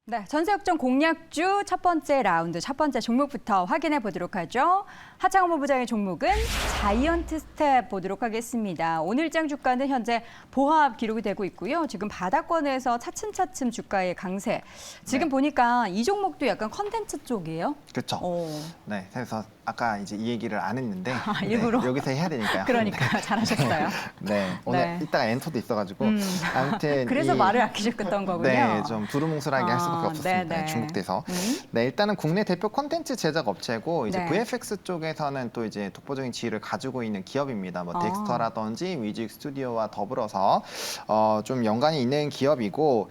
네, 전세역전 공략주 첫 번째 라운드, 첫 번째 종목부터 확인해 보도록 하죠. 하창원 본부장의 종목은 자이언트 스텝 보도록 하겠습니다. 오늘장 주가는 현재 보합 기록이 되고 있고요. 지금 바닥권에서 차츰차츰 주가의 강세. 지금 보니까 이 종목도 약간 컨텐츠 쪽이에요. 그렇죠. 네, 그래서 아까 이제 이 얘기를 안 했는데 일부러? 네, 여기서 해야 되니까요. 그러니까 잘하셨어요. 네, 오늘 네. 이따가 엔터도 있어가지고 아무튼 그래서 말을 아끼셨던 거군요. 네, 좀 두루뭉술하게 할 수밖에 없었습니다. 네네. 중국돼서. 네, 일단은 국내 대표 콘텐츠 제작 업체고 이제 네. VFX 쪽에서는 또 이제 독보적인 지위를 가지고 있는 기업입니다. 뭐 덱스터라든지 뮤직 스튜디오와 더불어서 좀 연관이 있는 기업이고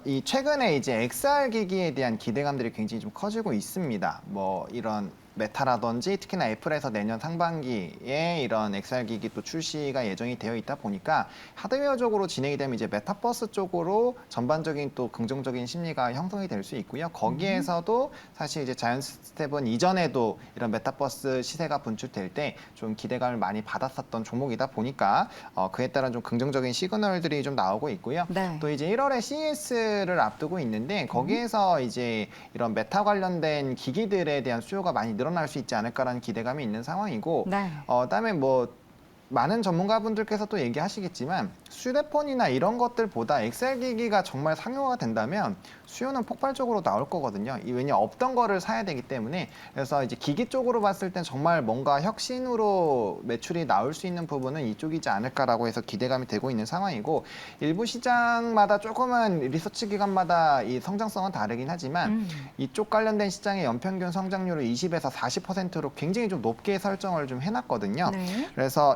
이 최근에 이제 XR 기기에 대한 기대감들이 굉장히 좀 커지고 있습니다. 뭐 이런 메타라든지 특히나 애플에서 내년 상반기에 이런 XR 기기 또 출시가 예정이 되어 있다 보니까 하드웨어적으로 진행이 되면 이제 메타버스 쪽으로 전반적인 또 긍정적인 심리가 형성이 될 수 있고요. 거기에서도 사실 이제 자이언트 스텝은 이전에도 이런 메타버스 시세가 분출될 때 좀 기대감을 많이 받았었던 종목이다 보니까 그에 따른 좀 긍정적인 시그널들이 좀 나오고 있고요. 네. 또 이제 1월에 CES를 앞두고 있는데 거기에서 이제 이런 메타 관련된 기기들에 대한 수요가 많이 늘어날 수 있지 않을까라는 기대감이 있는 상황이고 네. 그다음에 뭐 많은 전문가분들께서 또 얘기하시겠지만 휴대폰이나 이런 것들보다 XR 기기가 정말 상용화가 된다면 수요는 폭발적으로 나올 거거든요. 왜냐 없던 거를 사야 되기 때문에 그래서 이제 기기 쪽으로 봤을 땐 정말 뭔가 혁신으로 매출이 나올 수 있는 부분은 이쪽이지 않을까라고 해서 기대감이 되고 있는 상황이고 일부 시장마다 조금은 리서치 기관마다 이 성장성은 다르긴 하지만 이쪽 관련된 시장의 연평균 성장률을 20에서 40%로 굉장히 좀 높게 설정을 좀 해놨거든요. 네. 그래서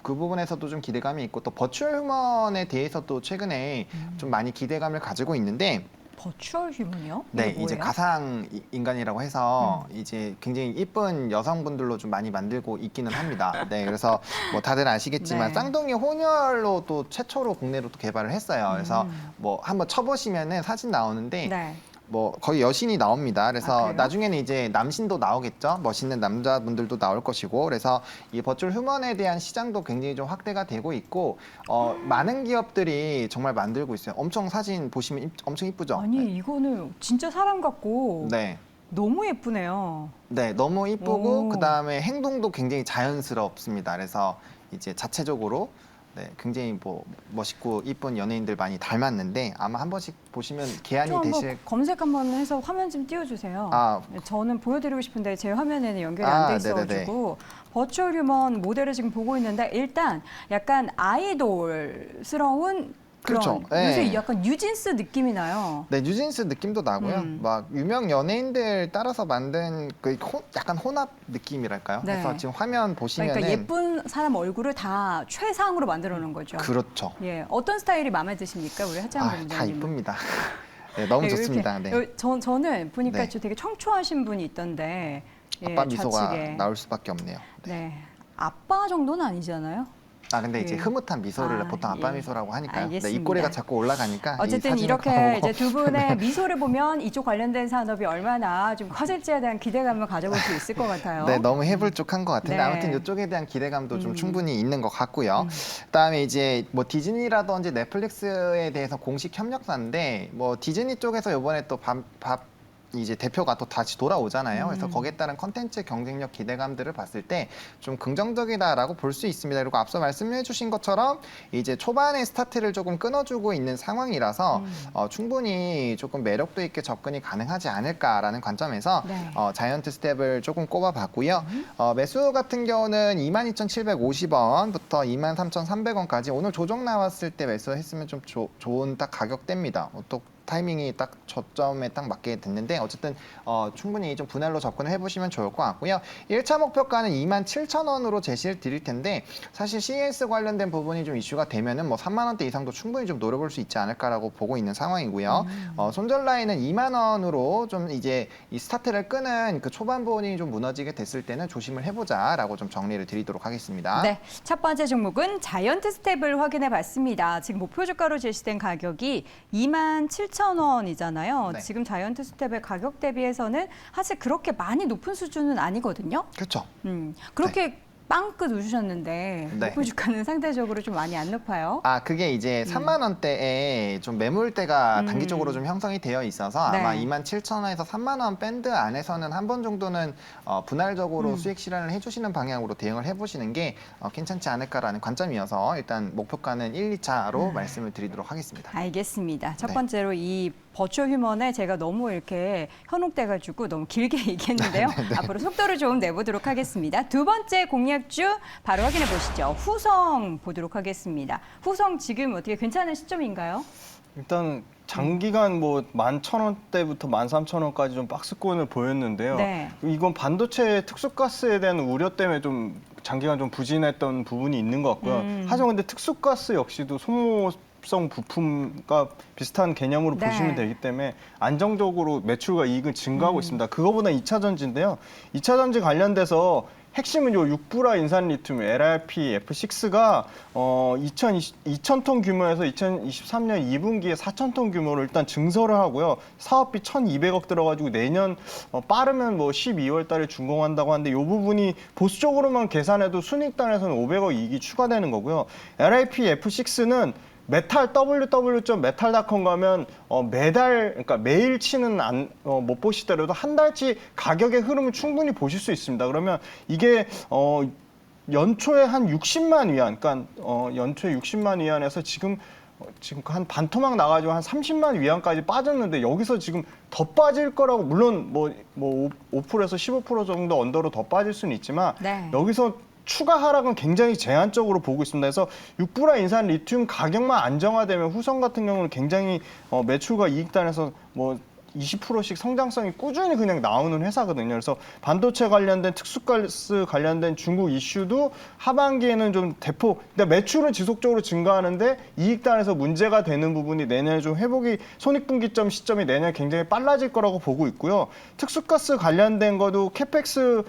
그 부분에서도 좀 기대감이 있고 또 버추얼 휴먼에 대해서도 최근에 좀 많이 기대감을 가지고 있는데 버추얼 휴먼이요? 네, 이게 이제 뭐예요? 가상 인간이라고 해서 이제 굉장히 이쁜 여성분들로 좀 많이 만들고 있기는 합니다. 네, 그래서 뭐 다들 아시겠지만 네. 쌍둥이 혼혈로 또 최초로 국내로 또 개발을 했어요. 그래서 뭐 한번 쳐보시면은 사진 나오는데 네. 뭐 거의 여신이 나옵니다. 그래서 그래요? 나중에는 이제 남신도 나오겠죠. 멋있는 남자분들도 나올 것이고 그래서 이 버추얼 휴먼에 대한 시장도 굉장히 좀 확대가 되고 있고 많은 기업들이 정말 만들고 있어요. 엄청 사진 보시면 엄청 이쁘죠. 아니 이거는 진짜 사람 같고 네. 너무 예쁘네요. 네, 너무 이쁘고 오. 그다음에 행동도 굉장히 자연스럽습니다. 그래서 이제 자체적으로 네, 굉장히 뭐 멋있고 이쁜 연예인들 많이 닮았는데 아마 한 번씩 보시면 개안이 좀 한번 되실 검색 한번 해서 화면 좀 띄워주세요. 아. 네, 저는 보여드리고 싶은데 제 화면에는 연결이 안 돼 있어가지고 버추얼 휴먼 모델을 지금 보고 있는데 일단 약간 아이돌스러운 그런 그렇죠. 요새 네. 약간 뉴진스 느낌이 나요. 네, 뉴진스 느낌도 나고요. 막 유명 연예인들 따라서 만든 그 약간 혼합 느낌이랄까요? 네. 그래서 지금 화면 보시면은 그러니까 예쁜 사람 얼굴을 다 최상으로 만들어 놓은 거죠. 그렇죠. 예, 어떤 스타일이 마음에 드십니까, 우리 하창원 다 본부장님은? 이쁩니다. 네, 너무 좋습니다. 네. 저는 보니까 네. 좀 되게 청초하신 분이 있던데. 예, 아빠 미소가 좌측에. 나올 수밖에 없네요. 네. 아빠 정도는 아니잖아요. 근데 이제 예. 흐뭇한 미소를 보통 아빠 예. 미소라고 하니까요. 네, 알겠습니다. 입꼬리가 자꾸 올라가니까 어쨌든 이 사진을 이렇게 보고 이제 두 분의 미소를 보면 이쪽 관련된 산업이 얼마나 좀 커질지에 대한 기대감을 가져볼 수 있을 것 같아요. 네, 너무 해불쭉한 것 같은데 네. 아무튼 이쪽에 대한 기대감도 좀 충분히 있는 것 같고요. 그다음에 이제 뭐 디즈니라든지 넷플릭스에 대해서 공식 협력사인데 뭐 디즈니 쪽에서 이번에 또 이제 대표가 또 다시 돌아오잖아요. 그래서 거기에 따른 컨텐츠 경쟁력 기대감들을 봤을 때 좀 긍정적이다라고 볼 수 있습니다. 그리고 앞서 말씀해 주신 것처럼 이제 초반에 스타트를 조금 끊어주고 있는 상황이라서 충분히 조금 매력도 있게 접근이 가능하지 않을까라는 관점에서 네. 자이언트 스텝을 조금 꼽아봤고요. 매수 같은 경우는 22,750원부터 23,300원까지 오늘 조정 나왔을 때 매수했으면 좀 좋은 딱 가격대입니다. 또 타이밍이 딱 저점에 딱 맞게 됐는데 어쨌든 충분히 좀 분할로 접근을 해보시면 좋을 것 같고요. 1차 목표가는 27,000원으로 제시를 드릴 텐데 사실 CES 관련된 부분이 좀 이슈가 되면은 뭐 3만 원대 이상도 충분히 좀 노려볼 수 있지 않을까라고 보고 있는 상황이고요. 손절 라인은 2만 원으로 좀 이제 이 스타트를 끄는 그 초반 부분이 좀 무너지게 됐을 때는 조심을 해보자라고 좀 정리를 드리도록 하겠습니다. 네, 첫 번째 종목은 자이언트 스텝을 확인해 봤습니다. 지금 목표 주가로 제시된 가격이 27,000원이잖아요. 네. 지금 자이언트 스텝의 가격 대비해서는 사실 그렇게 많이 높은 수준은 아니거든요. 그렇죠. 그렇게 빵끝 웃으셨는데 네. 목표 주가는 상대적으로 좀 많이 안 높아요. 그게 이제 3만 원대에 좀 매물대가 음. 단기적으로 좀 형성이 되어 있어서 아마 네. 27,000원에서 3만 원 밴드 안에서는 한 번 정도는 분할적으로 수익 실현을 해주시는 방향으로 대응을 해보시는 게 괜찮지 않을까라는 관점이어서 일단 목표가는 1, 2차로 말씀을 드리도록 하겠습니다. 알겠습니다. 첫 네. 번째로 이 버추어 휴먼에 제가 너무 이렇게 현혹돼가지고 너무 길게 얘기했는데요. 앞으로 속도를 좀 내보도록 하겠습니다. 두 번째 공략주 바로 확인해 보시죠. 후성 보도록 하겠습니다. 후성 지금 어떻게 괜찮은 시점인가요? 일단 장기간 뭐 11,000원대부터 13,000원까지 좀 박스권을 보였는데요. 네. 이건 반도체 특수가스에 대한 우려 때문에 좀 장기간 좀 부진했던 부분이 있는 것 같고요. 하지만 근데 특수가스 역시도 소모성 부품과 비슷한 개념으로 네. 보시면 되기 때문에 안정적으로 매출과 이익은 증가하고 있습니다. 그거보다 2차 전지인데요. 2차 전지 관련돼서 핵심은 요 6불화 인산 리튬 LRP F6가 2,000톤 규모에서 2023년 2분기에 4,000톤 규모로 일단 증설을 하고요. 사업비 1,200억 들어가지고 내년 빠르면 뭐 12월 달에 준공한다고 하는데 이 부분이 보수적으로만 계산해도 순이익단에서는 500억 이익이 추가되는 거고요. LRP F6는 메탈 www.metal.com 가면 매달 그러니까 매일 치는 못 보시더라도 한 달치 가격의 흐름을 충분히 보실 수 있습니다. 그러면 이게 연초에 한 60만 위안, 그러니까 연초에 60만 위안에서 지금 한 반토막 나가지고 한 30만 위안까지 빠졌는데 여기서 지금 더 빠질 거라고 물론 뭐 5%에서 15% 정도 언더로 더 빠질 수는 있지만 네. 여기서 추가 하락은 굉장히 제한적으로 보고 있습니다. 그래서 6불화 인산 리튬 가격만 안정화되면 후성 같은 경우는 굉장히 매출과 이익단에서 뭐 20%씩 성장성이 꾸준히 그냥 나오는 회사거든요. 그래서 반도체 관련된 특수가스 관련된 중국 이슈도 하반기에는 좀 대폭, 그러니까 매출은 지속적으로 증가하는데 이익단에서 문제가 되는 부분이 내년에 좀 회복이 손익분기점 시점이 내년에 굉장히 빨라질 거라고 보고 있고요. 특수가스 관련된 것도 캐펙스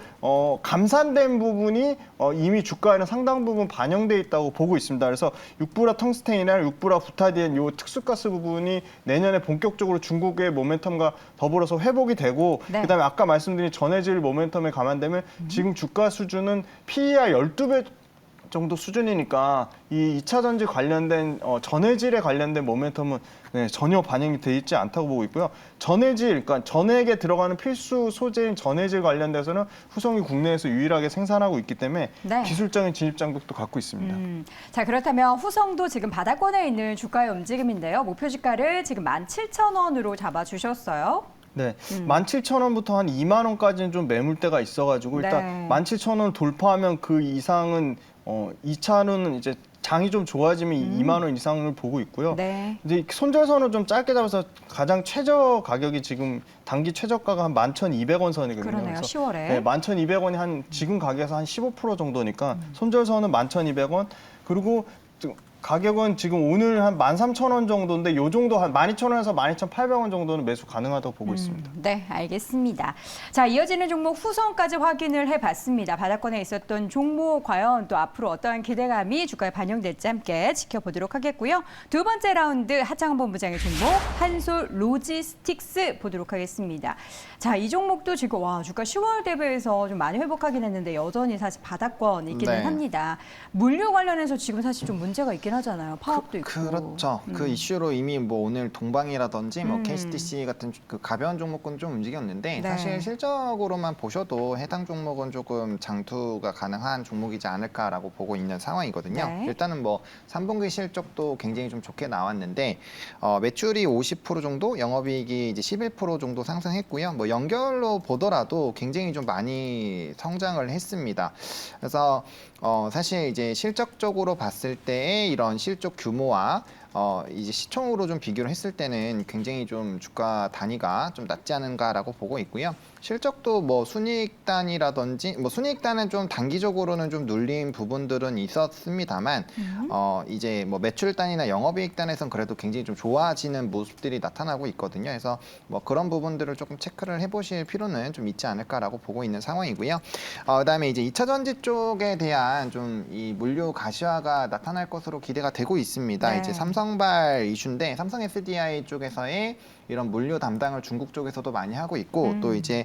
감산된 부분이 이미 주가에는 상당 부분 반영돼 있다고 보고 있습니다. 그래서 6불화 텅스텐이나 6불화 부타디엔 요 특수가스 부분이 내년에 본격적으로 중국의 모멘텀과 더불어서 회복이 되고 네. 그다음에 아까 말씀드린 전해질 모멘텀에 감안되면 지금 주가 수준은 PER 12배 정도 수준이니까 이 2차 전지 관련된 전해질에 관련된 모멘텀은 전혀 반영이 돼 있지 않다고 보고 있고요. 전해질, 그러니까 전액에 들어가는 필수 소재인 전해질 관련돼서는 후성이 국내에서 유일하게 생산하고 있기 때문에 네. 기술적인 진입 장벽도 갖고 있습니다. 자, 그렇다면 후성도 지금 바닥권에 있는 주가의 움직임인데요. 목표 주가를 지금 17,000원으로 잡아주셨어요. 네, 17,000원부터 한 2만 원까지는 좀 매물대가 있어가지고 네. 일단 17,000원 돌파하면 그 이상은 2차는 이제 장이 좀 좋아지면 2만 원 이상을 보고 있고요. 네. 이제 손절선을 좀 짧게 잡아서 가장 최저 가격이 지금 단기 최저가가 한 11,200원 선이거든요. 그러네요. 그래서 10월에. 네, 11,200원이 한 지금 가격에서 한 15% 정도니까 손절선은 11,200원. 그리고 가격은 지금 오늘 한 13,000원 정도인데 요 정도 한 12,000원에서 12,800원 정도는 매수 가능하다고 보고 있습니다. 네, 알겠습니다. 자, 이어지는 종목 후성까지 확인을 해봤습니다. 바닥권에 있었던 종목 과연 또 앞으로 어떠한 기대감이 주가에 반영될지 함께 지켜보도록 하겠고요. 두 번째 라운드 하창원 본부장의 종목 한솔 로지스틱스 보도록 하겠습니다. 자, 이 종목도 지금 주가 10월 대비해서 좀 많이 회복하긴 했는데 여전히 사실 바닥권이기는 네. 합니다. 물류 관련해서 지금 사실 좀 문제가 있긴 하잖아요. 파업도 있고. 그렇죠. 그 이슈로 이미 뭐 오늘 동방이라든지 뭐 KCTC 같은 그 가벼운 종목군 좀 움직였는데 네. 사실 실적으로만 보셔도 해당 종목은 조금 장투가 가능한 종목이지 않을까라고 보고 있는 상황이거든요. 네. 일단은 뭐 3분기 실적도 굉장히 좀 좋게 나왔는데 매출이 50% 정도, 영업이익이 이제 11% 정도 상승했고요. 뭐 연결로 보더라도 굉장히 좀 많이 성장을 했습니다. 그래서 사실 이제 실적적으로 봤을 때의 이런 실적 규모와 이제 시총으로 좀 비교를 했을 때는 굉장히 좀 주가 단위가 좀 낮지 않은가라고 보고 있고요. 실적도 뭐 순이익단이라든지 뭐 순이익단은 좀 단기적으로는 좀 눌린 부분들은 있었습니다만 이제 뭐 매출단이나 영업이익단에선 그래도 굉장히 좀 좋아지는 모습들이 나타나고 있거든요. 그래서 뭐 그런 부분들을 조금 체크를 해보실 필요는 좀 있지 않을까라고 보고 있는 상황이고요. 그다음에 이제 2차 전지 쪽에 대한 좀 이 물류 가시화가 나타날 것으로 기대가 되고 있습니다. 네. 이제 삼성 삼성발 이슈인데 삼성 SDI 쪽에서의 이런 물류 담당을 중국 쪽에서도 많이 하고 있고 또 이제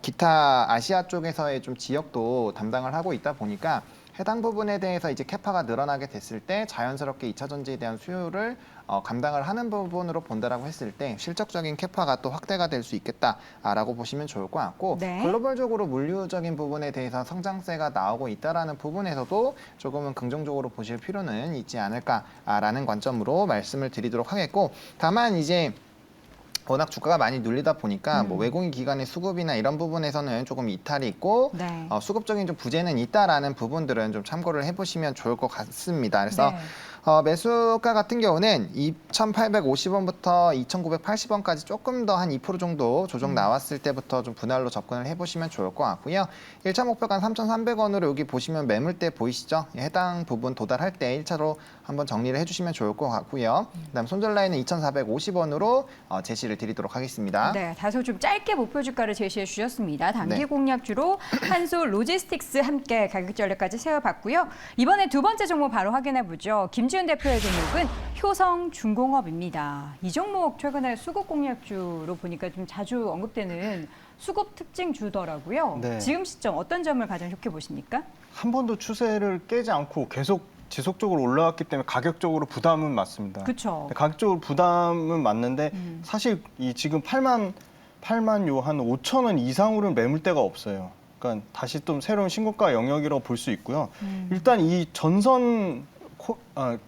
기타 아시아 쪽에서의 좀 지역도 담당을 하고 있다 보니까 해당 부분에 대해서 이제 캐파가 늘어나게 됐을 때 자연스럽게 2차 전지에 대한 수요를 감당을 하는 부분으로 본다라고 했을 때 실적적인 캐파가 또 확대가 될 수 있겠다라고 보시면 좋을 것 같고 네. 글로벌적으로 물류적인 부분에 대해서 성장세가 나오고 있다라는 부분에서도 조금은 긍정적으로 보실 필요는 있지 않을까라는 관점으로 말씀을 드리도록 하겠고 다만 이제 워낙 주가가 많이 눌리다 보니까 뭐 외국인 기관의 수급이나 이런 부분에서는 조금 이탈이 있고 네. 수급적인 좀 부재는 있다라는 부분들은 좀 참고를 해보시면 좋을 것 같습니다. 그래서 네. 매수가 같은 경우는 2,850원부터 2,980원까지 조금 더 한 2% 정도 조정 나왔을 때부터 좀 분할로 접근을 해보시면 좋을 것 같고요. 1차 목표가 3,300원으로 여기 보시면 매물대 보이시죠? 해당 부분 도달할 때 1차로 한번 정리를 해주시면 좋을 것 같고요. 그다음 손절 라인은 2,450원으로 제시를 드리도록 하겠습니다. 네, 다소 좀 짧게 목표 주가를 제시해 주셨습니다. 단기 네. 공략주로 한솔 로지스틱스 함께 가격 전략까지 세워봤고요. 이번에 두 번째 종목 바로 확인해 보죠. 김지훈 대표의 종목은 효성중공업입니다. 이 종목 최근에 수급 공략주로 보니까 좀 자주 언급되는 수급 특징 주더라고요. 네. 지금 시점 어떤 점을 가장 좋게 보십니까? 한 번도 추세를 깨지 않고 계속 지속적으로 올라왔기 때문에 가격적으로 부담은 맞습니다. 그렇죠. 가격적으로 부담은 맞는데 사실 이 지금 8만 요 한 5천 원 이상으로는 매물대가 없어요. 그러니까 다시 또 새로운 신고가 영역이라고 볼 수 있고요. 일단 이 전선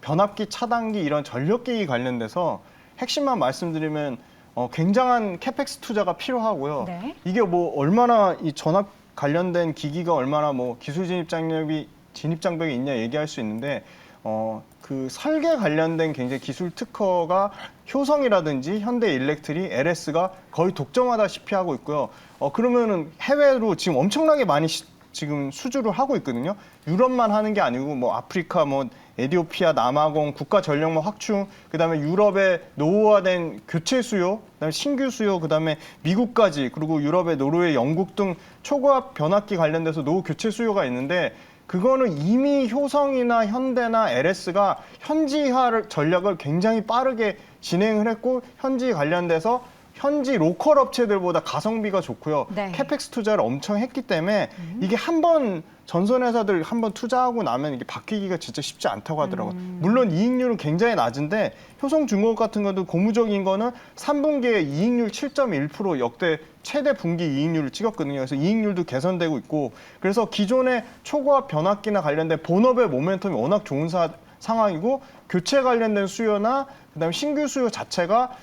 변압기, 차단기 이런 전력기기 관련돼서 핵심만 말씀드리면 굉장한 캐펙스 투자가 필요하고요. 네. 이게 뭐 얼마나 이 전압 관련된 기기가 얼마나 뭐 기술 진입 장벽이 있냐 얘기할 수 있는데 그 설계 관련된 굉장히 기술 특허가 효성이라든지 현대일렉트릭, LS가 거의 독점하다시피 하고 있고요. 그러면은 해외로 지금 엄청나게 많이 지금 수주를 하고 있거든요. 유럽만 하는 게 아니고 뭐 아프리카, 뭐 에티오피아, 남아공, 국가 전력망 확충, 그다음에 유럽의 노후화된 교체 수요, 그다음에 신규 수요, 그다음에 미국까지 그리고 유럽의 노르웨이, 영국 등 초고압 변압기 관련돼서 노후 교체 수요가 있는데 그거는 이미 효성이나 현대나 LS가 현지화 전략을 굉장히 빠르게 진행을 했고 현지 관련돼서 현지 로컬 업체들보다 가성비가 좋고요. 네. 캐펙스 투자를 엄청 했기 때문에 이게 한번 전선 회사들 한번 투자하고 나면 이게 바뀌기가 진짜 쉽지 않다고 하더라고요. 물론 이익률은 굉장히 낮은데 효성중공업 같은 것도 고무적인 거는 3분기에 이익률 7.1% 역대 최대 분기 이익률을 찍었거든요. 그래서 이익률도 개선되고 있고 그래서 기존의 초고압 변압기나 관련된 본업의 모멘텀이 워낙 좋은 상황이고 교체 관련된 수요나 그다음에 신규 수요 자체가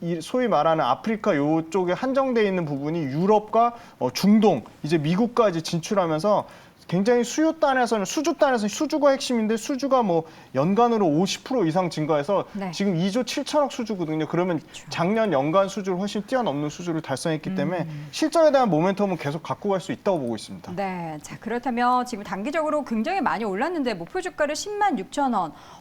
이 소위 말하는 아프리카 요쪽에 한정돼 있는 부분이 유럽과 중동, 이제 미국까지 진출하면서 굉장히 수주단에서는 수주가 핵심인데 수주가 뭐 연간으로 50% 이상 증가해서 네. 지금 2조 7천억 수주거든요. 그러면 작년 연간 수주를 훨씬 뛰어넘는 수주를 달성했기 때문에 실적에 대한 모멘텀은 계속 갖고 갈 수 있다고 보고 있습니다. 네, 자 그렇다면 지금 단기적으로 굉장히 많이 올랐는데 목표 주가를 10만 6천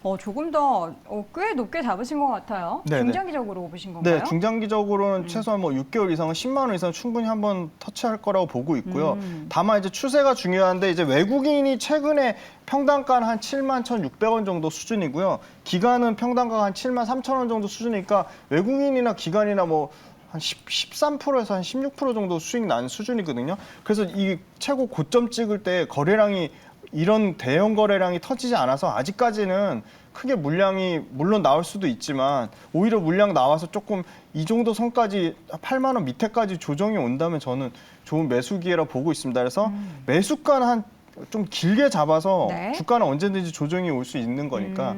원, 조금 더 꽤 높게 잡으신 것 같아요. 네네. 중장기적으로 보신 건가요? 네, 중장기적으로는 최소한 뭐 6개월 이상은 10만 원 이상 충분히 한번 터치할 거라고 보고 있고요. 다만 이제 추세가 중요한데 이제 외국인이 최근에 평단가는 한 7만 1,600원 정도 수준이고요. 기관은 평단가가 한 7만 3천 원 정도 수준이니까 외국인이나 기관이나 뭐 한 13%에서 한 16% 정도 수익 난 수준이거든요. 그래서 이 최고 고점 찍을 때 거래량이 이런 대형 거래량이 터지지 않아서 아직까지는 크게 물량이 물론 나올 수도 있지만 오히려 물량 나와서 조금 이 정도 선까지 8만 원 밑에까지 조정이 온다면 저는 좋은 매수 기회라 보고 있습니다. 그래서 매수가는 한 좀 길게 잡아서 네. 주가는 언제든지 조정이 올 수 있는 거니까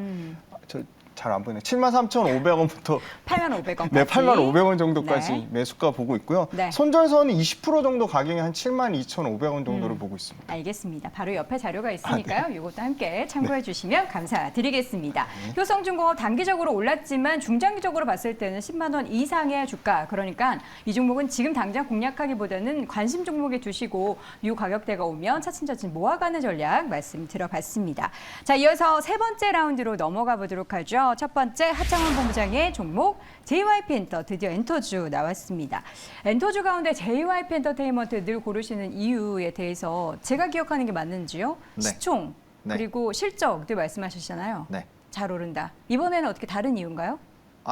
잘 안 보이네. 73,500원부터 8만 500원까지. 네, 8,500원 정도까지 네. 매수가 보고 있고요. 네. 손절선은 20% 정도 가격이 한 72,500원 정도를 보고 있습니다. 알겠습니다. 바로 옆에 자료가 있으니까요. 이것도 함께 참고해 주시면 감사드리겠습니다. 효성중공업 단기적으로 올랐지만 중장기적으로 봤을 때는 10만 원 이상의 주가. 그러니까 이 종목은 지금 당장 공략하기보다는 관심 종목에 두시고 이 가격대가 오면 차츰차츰 모아가는 전략 말씀 들어봤습니다. 자, 이어서 세 번째 라운드로 넘어가 보도록 하죠. 첫 번째 하창원 본부장의 종목 JYP 엔터 드디어 엔터주 나왔습니다. 엔터주 가운데 JYP 엔터테인먼트 늘 고르시는 이유에 대해서 제가 기억하는 게 맞는지요? 네. 시총 네. 그리고 실적 늘 말씀하셨잖아요. 네. 잘 오른다. 이번에는 어떻게 다른 이유인가요?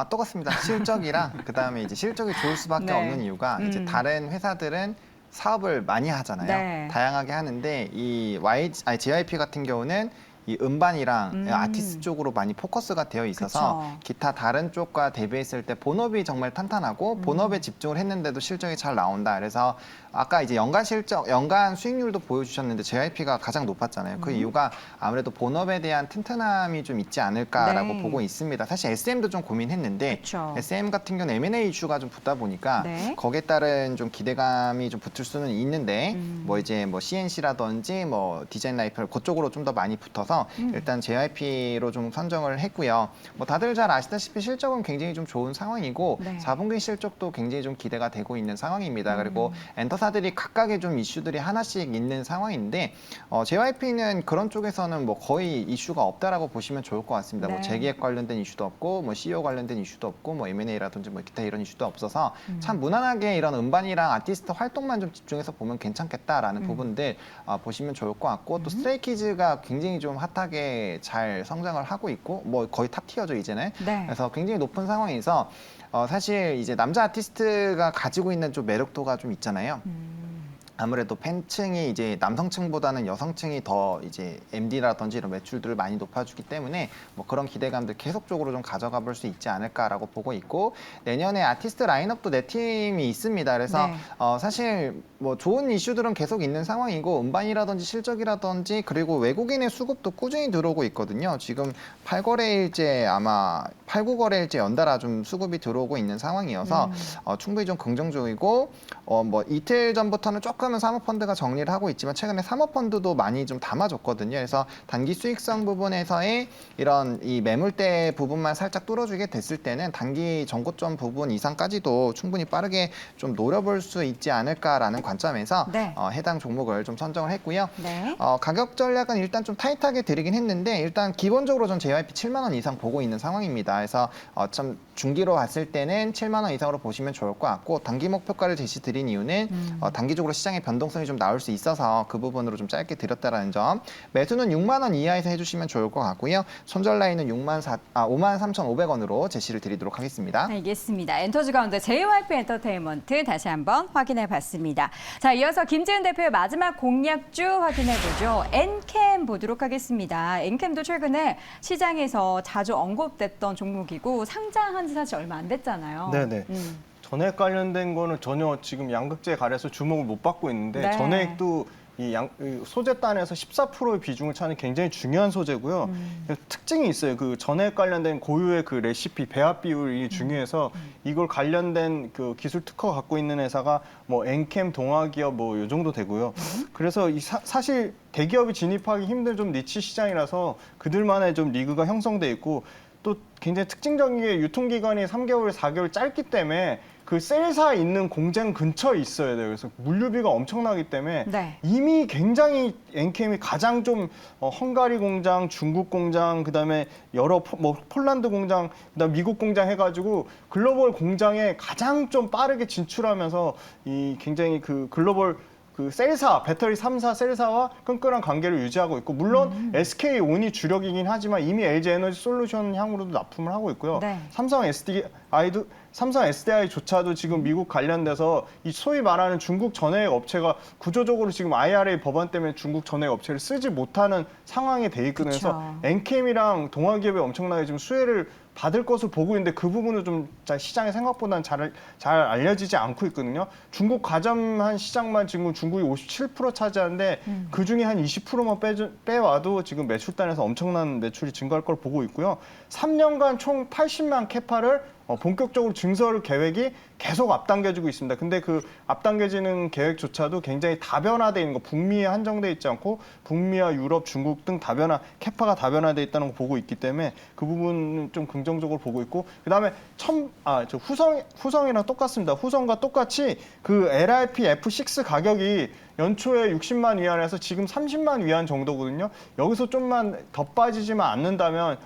똑같습니다. 실적이랑 그다음에 이제 실적이 좋을 수밖에 네. 없는 이유가 이제 다른 회사들은 사업을 많이 하잖아요. 네. 다양하게 하는데 이 JYP 같은 경우는 이 음반이랑 아티스트 쪽으로 많이 포커스가 되어 있어서 그쵸. 기타 다른 쪽과 대비했을 때 본업이 정말 탄탄하고 본업에 집중을 했는데도 실적이 잘 나온다. 그래서 아까 이제 연간 수익률도 보여주셨는데 JYP가 가장 높았잖아요. 그 이유가 아무래도 본업에 대한 튼튼함이 좀 있지 않을까라고 네. 보고 있습니다. 사실 SM도 좀 고민했는데 그쵸. SM 같은 경우는 M&A 이슈가 좀 붙다 보니까 네. 거기에 따른 좀 기대감이 좀 붙을 수는 있는데 뭐 이제 뭐 CNC라든지 뭐 디자인 라이프 그쪽으로 좀 더 많이 붙어서 일단 JYP로 좀 선정을 했고요. 뭐 다들 잘 아시다시피 실적은 굉장히 좀 좋은 상황이고 네. 4분기 실적도 굉장히 좀 기대가 되고 있는 상황입니다. 그리고 엔터사들이 각각의 좀 이슈들이 하나씩 있는 상황인데 JYP는 그런 쪽에서는 뭐 거의 이슈가 없다라고 보시면 좋을 것 같습니다. 네. 뭐 재계획 관련된 이슈도 없고 뭐 CEO 관련된 이슈도 없고 뭐 M&A라든지 뭐 기타 이런 이슈도 없어서 참 무난하게 이런 음반이랑 아티스트 활동만 좀 집중해서 보면 괜찮겠다라는 부분들 보시면 좋을 것 같고 또 스트레이키즈가 굉장히 좀 핫하게 잘 성장을 하고 있고 뭐 거의 탑 티어죠 이제는. 네. 그래서 굉장히 높은 상황에서 사실 이제 남자 아티스트가 가지고 있는 좀 매력도가 좀 있잖아요. 아무래도 팬층이 이제 남성층보다는 여성층이 더 이제 MD라든지 이런 매출들을 많이 높아주기 때문에 뭐 그런 기대감들 계속적으로 좀 가져가 볼 수 있지 않을까라고 보고 있고 내년에 아티스트 라인업도 네 팀이 있습니다. 그래서 네. 사실 뭐 좋은 이슈들은 계속 있는 상황이고 음반이라든지 실적이라든지 그리고 외국인의 수급도 꾸준히 들어오고 있거든요. 지금 8거래일째 아마 8, 9거래일째 연달아 좀 수급이 들어오고 있는 상황이어서 충분히 좀 긍정적이고 뭐 이틀 전부터는 조금은 사모펀드가 정리를 하고 있지만 최근에 사모펀드도 많이 좀 담아줬거든요. 그래서 단기 수익성 부분에서의 이런 이 매물대 부분만 살짝 뚫어주게 됐을 때는 단기 전고점 부분 이상까지도 충분히 빠르게 좀 노려볼 수 있지 않을까라는 관점에서 네. 해당 종목을 좀 선정을 했고요. 네. 가격 전략은 일단 좀 타이트하게 드리긴 했는데 일단 기본적으로 전 JYP 7만 원 이상 보고 있는 상황입니다. 그래서 좀 중기로 봤을 때는 7만 원 이상으로 보시면 좋을 것 같고 단기 목표가를 제시 드린 이유는 단기적으로 시장의 변동성이 좀 나올 수 있어서 그 부분으로 좀 짧게 드렸다라는 점. 매수는 6만 원 이하에서 해주시면 좋을 것 같고요. 손절 라인은 53,500원으로 제시를 드리도록 하겠습니다. 알겠습니다. 엔터즈 가운데 JYP 엔터테인먼트 다시 한번 확인해 봤습니다. 자, 이어서 김재은 대표의 마지막 공략주 확인해 보죠. 엔캠 보도록 하겠습니다. 엔캠도 최근에 시장에서 자주 언급됐던 종목이고 상장한 지 사실 얼마 안 됐잖아요. 네네. 전액 관련된 거는 전혀 지금 양극재에 가려서 주목을 못 받고 있는데 네. 전액도 이 소재단에서 14%의 비중을 차는 굉장히 중요한 소재고요. 특징이 있어요. 그 전액 관련된 고유의 그 레시피 배합 비율이 중요해서 이걸 관련된 그 기술 특허 갖고 있는 회사가 뭐 엔캠, 동아기업 뭐 이 정도 되고요. 그래서 사실 대기업이 진입하기 힘든 좀 니치 시장이라서 그들만의 좀 리그가 형성돼 있고 또 굉장히 특징적인 게 유통기간이 3개월, 4개월 짧기 때문에 그 셀사 있는 공장 근처에 있어야 돼요. 그래서 물류비가 엄청나기 때문에 네. 이미 굉장히 엔캠이 가장 좀 헝가리 공장, 중국 공장, 그다음에 여러 뭐 폴란드 공장, 그다음 미국 공장 해가지고 글로벌 공장에 가장 좀 빠르게 진출하면서 이 굉장히 그 글로벌 그 셀사, 배터리 3사 셀사와 끈끈한 관계를 유지하고 있고 물론 SK온이 주력이긴 하지만 이미 LG 에너지 솔루션 향으로도 납품을 하고 있고요. 네. 삼성 SDI조차도 지금 미국 관련돼서 이 소위 말하는 중국 전해액 업체가 구조적으로 지금 IRA 법안 때문에 중국 전해액 업체를 쓰지 못하는 상황에 돼 있거든요. 그쵸. 그래서 엔캠이랑 동아기업이 엄청나게 지금 수혜를 받을 것을 보고 있는데 그 부분은 좀 시장에 생각보다는 잘 알려지지 않고 있거든요. 중국 가전한 시장만 지금 중국이 57% 차지하는데 그중에 한 20%만 빼와도 지금 매출단에서 엄청난 매출이 증가할 걸 보고 있고요. 3년간 총 80만 캐파를 본격적으로 증설 계획이 계속 앞당겨지고 있습니다. 근데 그 앞당겨지는 계획조차도 굉장히 다변화되어 있는 거, 북미에 한정돼 있지 않고 북미와 유럽, 중국 등 캐파가 다변화되어 있다는 거 보고 있기 때문에 그 부분은 좀 긍정적으로 보고 있고 그다음에 후성이랑 똑같습니다. 후성과 똑같이 그 LRP F6 가격이 연초에 60만 위안에서 지금 30만 위안 정도거든요. 여기서 좀만 더 빠지지만 않는다면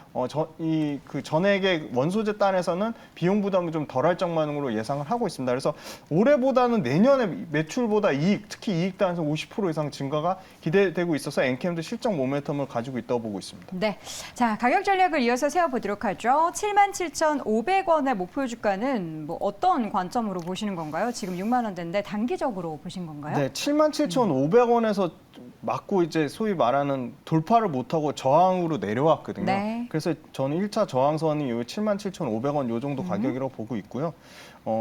그 전액의 원소재 단에서는 비용 부담이 좀 덜할 정도로 예상을 하고 있습니다. 그래서 올해보다는 내년에 매출보다 이익, 특히 이익 단에서 50% 이상 증가가 기대되고 있어서 엔캠도 실적 모멘텀을 가지고 있다고 보고 있습니다. 네. 자, 가격 전략을 이어서 세워보도록 하죠. 77,500원의 목표 주가는 뭐 어떤 관점으로 보시는 건가요? 지금 6만 원대인데 단기적으로 보신 건가요? 네, 77,500원에서 맞고 이제 소위 말하는 돌파를 못하고 저항으로 내려왔거든요. 네. 그래서 저는 1차 저항선이 요 77,500원 요 정도 가격이라고 보고 있고요.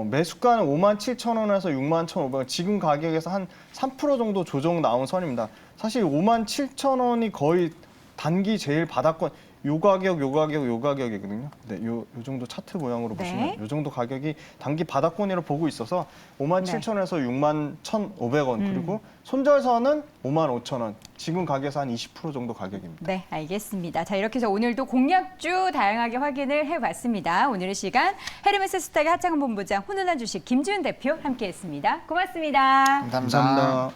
매수가는 57,000원에서 61,500원, 지금 가격에서 한 3% 정도 조정 나온 선입니다. 사실 57,000원이 거의 단기 제일 바닥권, 요 가격이거든요. 네, 요 정도 차트 모양으로 네. 보시면 요 정도 가격이 단기 바닥권이라고 보고 있어서 57,000원에서 61,500원 그리고 손절선은 55,000원. 지금 가격에서 한 20% 정도 가격입니다. 네, 알겠습니다. 자, 이렇게 해서 오늘도 공략주 다양하게 확인을 해봤습니다. 오늘의 시간 헤르메스 스탁의 하창훈 본부장, 훈훈한 주식 김지훈 대표 함께했습니다. 고맙습니다. 감사합니다.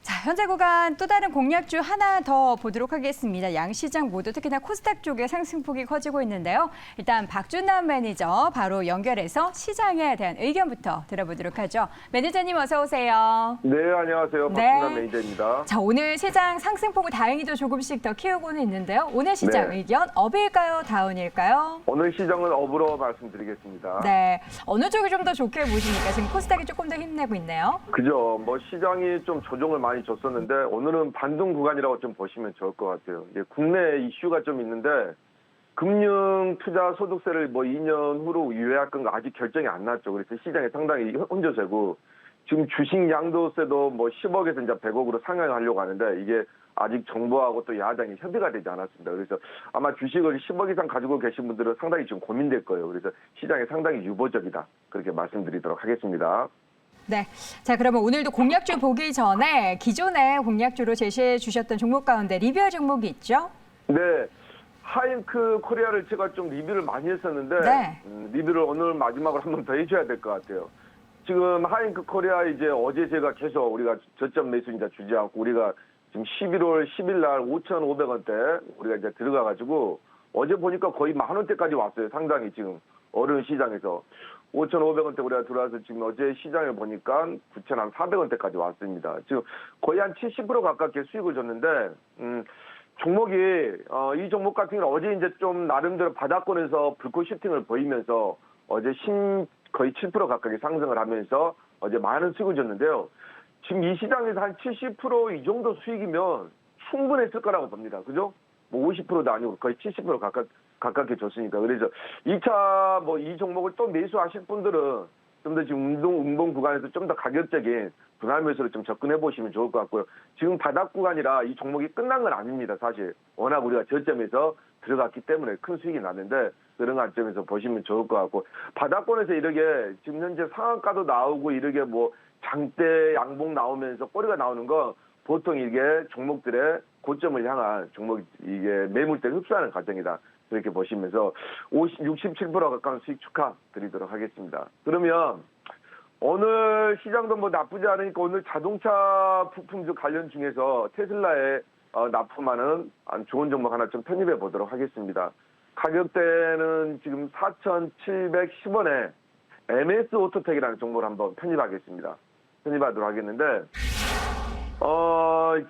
자, 현재 구간 또 다른 공략주 하나 더 보도록 하겠습니다. 양시장 모두 특히나 코스닥 쪽에 상승폭이 커지고 있는데요. 일단 박준남 매니저 바로 연결해서 시장에 대한 의견부터 들어보도록 하죠. 매니저님 어서 오세요. 네, 안녕하세요. 네. 박준남 매니저입니다. 자, 오늘 시장 상승폭을 다행히도 조금씩 더 키우고는 있는데요. 오늘 시장 네. 의견 업일까요? 다운일까요? 오늘 시장은 업으로 말씀드리겠습니다. 네, 어느 쪽이 좀 더 좋게 보십니까? 지금 코스닥이 조금 더 힘내고 있네요. 그죠. 뭐 시장이 좀 조정을 많이 줬었는데 오늘은 반등 구간이라고 좀 보시면 좋을 것 같아요. 국내 이슈가 좀 있는데 금융 투자 소득세를 뭐 2년 후로 유예할 건가 아직 결정이 안 났죠. 그래서 시장이 상당히 혼조세고 지금 주식 양도세도 뭐 10억에서 이제 100억으로 상향하려고 하는데 이게 아직 정부하고 또 야당이 협의가 되지 않았습니다. 그래서 아마 주식을 10억 이상 가지고 계신 분들은 상당히 지금 고민될 거예요. 그래서 시장이 상당히 유보적이다. 그렇게 말씀드리도록 하겠습니다. 네, 자 그러면 오늘도 공략주 보기 전에 기존에 공략주로 제시해 주셨던 종목 가운데 리뷰할 종목이 있죠? 네. 하잉크 코리아를 제가 좀 리뷰를 많이 했었는데 네. 리뷰를 오늘 마지막으로 한 번 더 해줘야 될 것 같아요. 지금 하잉크 코리아 이제 어제 제가 계속 우리가 저점 매수 이제 주지 않고 우리가 지금 11월 10일 날 5,500원대 우리가 이제 들어가가지고 어제 보니까 거의 10,000원대까지 왔어요. 상당히 지금 어려운 시장에서 5,500원대 우리가 들어와서 지금 어제 시장을 보니까 9,400원대까지 왔습니다. 지금 거의 한 70% 가깝게 수익을 줬는데 종목이 이 종목 같은 경우는 어제 이제 좀 나름대로 바닥권에서 불꽃 슈팅을 보이면서 어제 거의 7% 가까이 상승을 하면서 어제 많은 수익을 줬는데요. 지금 이 시장에서 한 70% 이 정도 수익이면 충분했을 거라고 봅니다. 그죠? 뭐 50%도 아니고 거의 70% 가깝게 줬으니까. 그래서 2차 뭐 이 종목을 또 매수하실 분들은 좀 더 지금 운동 구간에서 좀 더 가격적인 분할 매수로 좀 접근해 보시면 좋을 것 같고요. 지금 바닥 구간이라 이 종목이 끝난 건 아닙니다. 사실 워낙 우리가 저점에서 들어갔기 때문에 큰 수익이 났는데 그런 관점에서 보시면 좋을 것 같고 바닥권에서 이렇게 지금 현재 상한가도 나오고 이렇게 뭐 장대 양봉 나오면서 꼬리가 나오는 건 보통 이게 종목들의 고점을 향한 종목 이게 매물대를 흡수하는 과정이다. 그렇게 보시면서 67% 가까운 수익 축하드리도록 하겠습니다. 그러면 오늘 시장도 뭐 나쁘지 않으니까 오늘 자동차 부품주 관련 중에서 테슬라에 납품하는 좋은 종목 하나 좀 편입해 보도록 하겠습니다. 가격대는 지금 4,710원에 MS 오토텍이라는 종목을 한번 편입하겠습니다. 편입하도록 하겠는데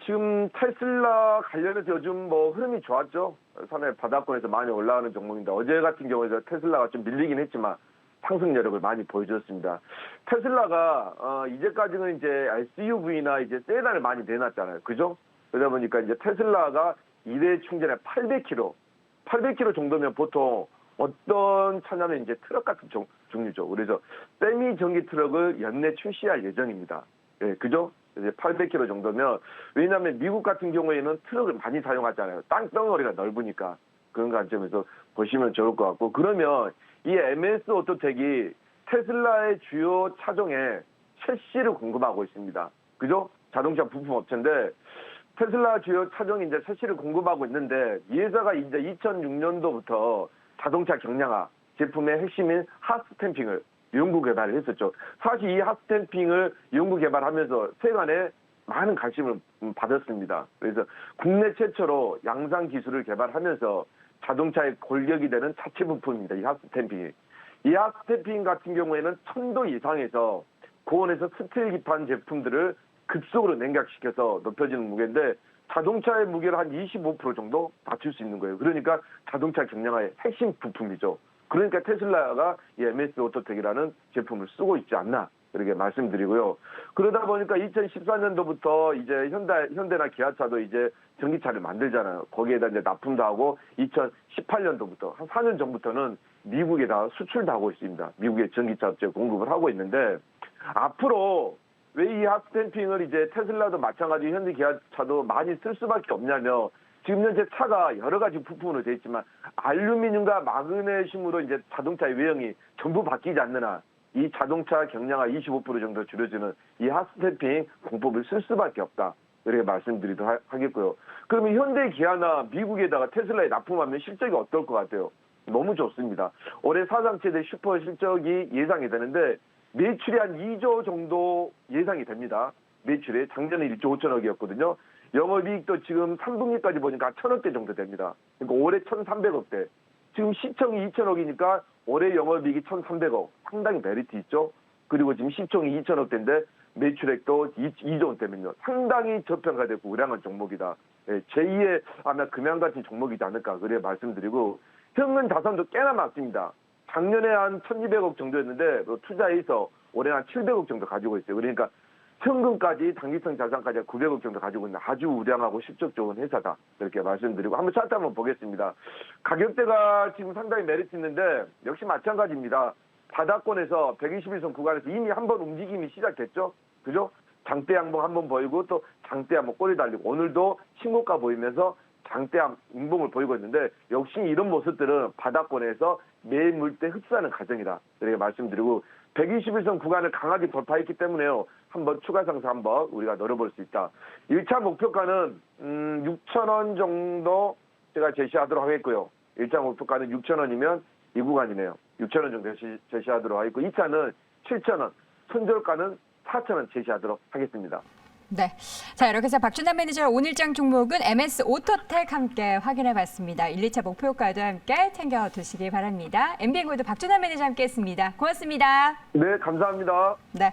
지금 테슬라 관련해서 요즘 뭐 흐름이 좋았죠. 산에 바닥권에서 많이 올라가는 종목인데 어제 같은 경우에 테슬라가 좀 밀리긴 했지만 상승 여력을 많이 보여줬습니다. 테슬라가 이제까지는 이제 SUV나 이제 세단을 많이 내놨잖아요. 그죠? 그러다 보니까 이제 테슬라가 1회 충전에 800km 정도면 보통 어떤 차냐면 이제 트럭 같은 종류죠. 그래서 세미 전기 트럭을 연내 출시할 예정입니다. 예, 그죠? 이제 800km 정도면 왜냐하면 미국 같은 경우에는 트럭을 많이 사용하잖아요. 땅덩어리가 넓으니까 그런 관점에서 보시면 좋을 것 같고 그러면 이 MS 오토텍이 테슬라의 주요 차종에 셰시를 공급하고 있습니다. 그죠? 자동차 부품 업체인데 테슬라 주요 차종이 이제 셰시를 공급하고 있는데 이 회사가 이제 2006년도부터 자동차 경량화 제품의 핵심인 핫스탬핑을 연구 개발을 했었죠. 사실 이 핫스탬핑을 연구 개발하면서 세간에 많은 관심을 받았습니다. 그래서 국내 최초로 양산 기술을 개발하면서 자동차의 골격이 되는 차체 부품입니다. 이 핫스탬핑이. 이 핫스탬핑 같은 경우에는 1000도 이상에서 고온에서 스틸 기판 제품들을 급속으로 냉각시켜서 높여지는 무게인데 자동차의 무게를 한 25% 정도 낮출 수 있는 거예요. 그러니까 자동차 경량화의 핵심 부품이죠. 그러니까 테슬라가 이 MS 오토텍이라는 제품을 쓰고 있지 않나 이렇게 말씀드리고요. 그러다 보니까 2014년도부터 이제 현대나 기아차도 이제 전기차를 만들잖아요. 거기에다 이제 납품도 하고 2018년도부터 한 4년 전부터는 미국에다 수출도 하고 있습니다. 미국의 전기차 업체 공급을 하고 있는데 앞으로 왜 이 핫스탬핑을 이제 테슬라도 마찬가지 현대 기아차도 많이 쓸 수밖에 없냐면 지금 현재 차가 여러 가지 부품으로 되어 있지만 알루미늄과 마그네슘으로 이제 자동차의 외형이 전부 바뀌지 않느나 이 자동차 경량화 25% 정도 줄여주는 이 핫스탬핑 공법을 쓸 수밖에 없다. 이렇게 말씀드리도록 하겠고요. 그러면 현대 기아나 미국에다가 테슬라에 납품하면 실적이 어떨 것 같아요? 너무 좋습니다. 올해 사상 최대 슈퍼 실적이 예상이 되는데 매출이 한 2조 정도 예상이 됩니다. 매출이 작년에 1조 5천억이었거든요. 영업이익도 지금 3분기까지 보니까 1,000억대 정도 됩니다. 그러니까 올해 1,300억대. 지금 시총이 2천억이니까 올해 영업이익이 1,300억. 상당히 메리트 있죠. 그리고 지금 시총이 2천억대인데 매출액도 2조 원대면요. 상당히 저평가되고 우량한 종목이다. 예, 제2의 아마 금양 같은 종목이지 않을까 그래 말씀드리고 현금 자산도 꽤나 많습니다. 작년에 한 1,200억 정도였는데 투자해서 올해 한 700억 정도 가지고 있어요. 그러니까 현금까지 단기성 자산까지 900억 정도 가지고 있는 아주 우량하고 실적 좋은 회사다. 이렇게 말씀드리고 한번 차트 한번 보겠습니다. 가격대가 지금 상당히 메리트 있는데 역시 마찬가지입니다. 바닥권에서 121선 구간에서 이미 한번 움직임이 시작됐죠. 그죠? 장대 양봉 한번 보이고 또 장대 한번 꼬리 달리고 오늘도 신고가 보이면서 장대 음봉을 보이고 있는데 역시 이런 모습들은 바닥권에서 매물대 흡수하는 과정이다. 이렇게 말씀드리고 121선 구간을 강하게 돌파했기 때문에요. 한번 추가 상승 한번 우리가 노려볼 수 있다. 1차 목표가는 6,000원 정도 제가 제시하도록 하겠고요. 1차 목표가는 6,000원이면 이 구간이네요. 6,000원 정도 제시하도록 하겠고 2차는 7,000원, 손절가는 4,000원 제시하도록 하겠습니다. 네. 자, 이렇게 해서 박준남 매니저 오늘장 종목은 MS 오토텍 함께 확인해 봤습니다. 1, 2차 목표가도 함께 챙겨 두시기 바랍니다. MBN골드 박준남 매니저 함께 했습니다. 고맙습니다. 네, 감사합니다. 네.